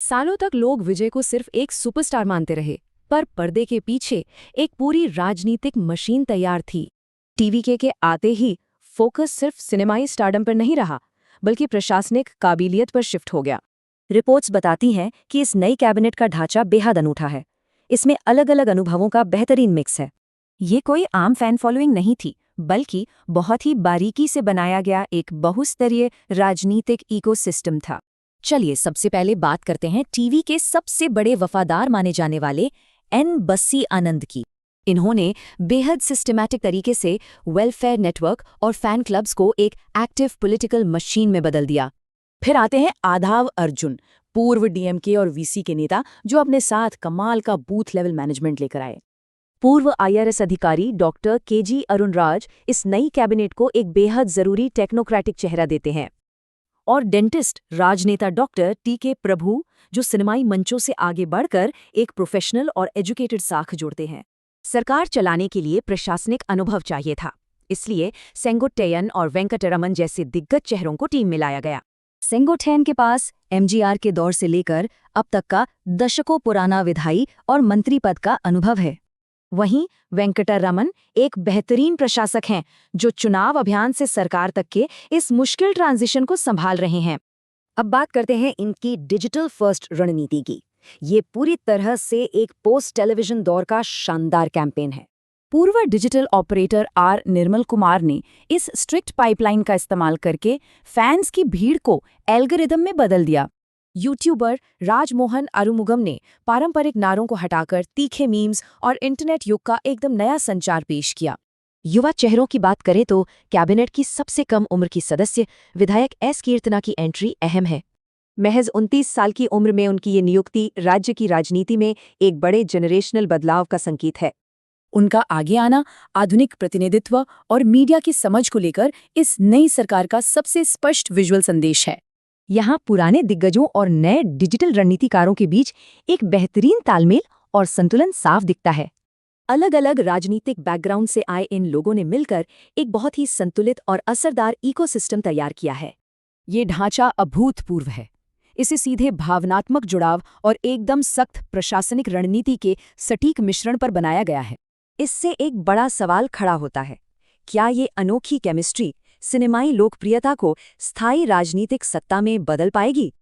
सालों तक लोग विजय को सिर्फ एक सुपरस्टार मानते रहे, पर पर्दे के पीछे एक पूरी राजनीतिक मशीन तैयार थी। टीवी के आते ही फोकस सिर्फ सिनेमाई स्टारडम पर नहीं रहा, बल्कि प्रशासनिक काबिलियत पर शिफ्ट हो गया। रिपोर्ट्स बताती हैं कि इस नई कैबिनेट का ढांचा बेहद अनूठा है। इसमें अलग अलग अनुभवों का बेहतरीन मिक्स है। ये कोई आम फैन फॉलोइंग नहीं थी, बल्कि बहुत ही बारीकी से बनाया गया एक बहुस्तरीय राजनीतिक इकोसिस्टम था। चलिए सबसे पहले बात करते हैं टीवी के सबसे बड़े वफादार माने जाने वाले एन बस्सी आनंद की। इन्होंने बेहद सिस्टमैटिक तरीके से वेलफेयर नेटवर्क और फैन क्लब्स को एक एक्टिव पॉलिटिकल मशीन में बदल दिया। फिर आते हैं आधाव अर्जुन, पूर्व डीएमके और वीसी के नेता, जो अपने साथ कमाल का बूथ लेवल मैनेजमेंट लेकर आए। पूर्व आईआरएस अधिकारी डॉक्टर केजी अरुणराज इस नई कैबिनेट को एक बेहद जरूरी टेक्नोक्रेटिक चेहरा देते हैं। और डेंटिस्ट राजनेता डॉक्टर टीके प्रभु, जो सिनेमाई मंचों से आगे बढ़कर एक प्रोफेशनल और एजुकेटेड साख जोड़ते हैं। सरकार चलाने के लिए प्रशासनिक अनुभव चाहिए था, इसलिए सेंगोट्टैयन और वेंकटरमन जैसे दिग्गज चेहरों को टीम में लाया गया। सेंगोट्टैयन के पास एमजीआर के दौर से लेकर अब तक का दशकों पुराना विधायी और मंत्री पद का अनुभव है। वहीं वेंकटरमन एक बेहतरीन प्रशासक हैं, जो चुनाव अभियान से सरकार तक के इस मुश्किल ट्रांजिशन को संभाल रहे हैं। अब बात करते हैं इनकी डिजिटल फर्स्ट रणनीति की। ये पूरी तरह से एक पोस्ट टेलीविजन दौर का शानदार कैंपेन है। पूर्व digital operator are Nirmal Kumar ने इस स्ट्रिक्ट पाइपलाइन का इस्तेमाल करके फैंस की भीड़ को एल्गोरिदम में बदल दिया। यूट्यूबर राजमोहन अरुमुगम ने पारंपरिक नारों को हटाकर तीखे मीम्स और इंटरनेट युग का एकदम नया संचार पेश किया। युवा चेहरों की बात करें तो कैबिनेट की सबसे कम उम्र की सदस्य विधायक एस कीर्तना की एंट्री अहम है। महज 29 साल की उम्र में उनकी ये नियुक्ति राज्य की राजनीति में एक बड़े जनरेशनल बदलाव का संकेत है। उनका आगे आना आधुनिक प्रतिनिधित्व और मीडिया की समझ को लेकर इस नई सरकार का सबसे स्पष्ट विजुअल संदेश है। यहाँ पुराने दिग्गजों और नए डिजिटल रणनीतिकारों के बीच एक बेहतरीन तालमेल और संतुलन साफ दिखता है। अलग अलग राजनीतिक बैकग्राउंड से आए इन लोगों ने मिलकर एक बहुत ही संतुलित और असरदार इकोसिस्टम तैयार किया है। ये ढांचा अभूतपूर्व है। इसे सीधे भावनात्मक जुड़ाव और एकदम सख्त प्रशासनिक रणनीति के सटीक मिश्रण पर बनाया गया है। इससे एक बड़ा सवाल खड़ा होता है, क्या ये अनोखी केमिस्ट्री सिनेमाई लोकप्रियता को स्थायी राजनीतिक सत्ता में बदल पाएगी?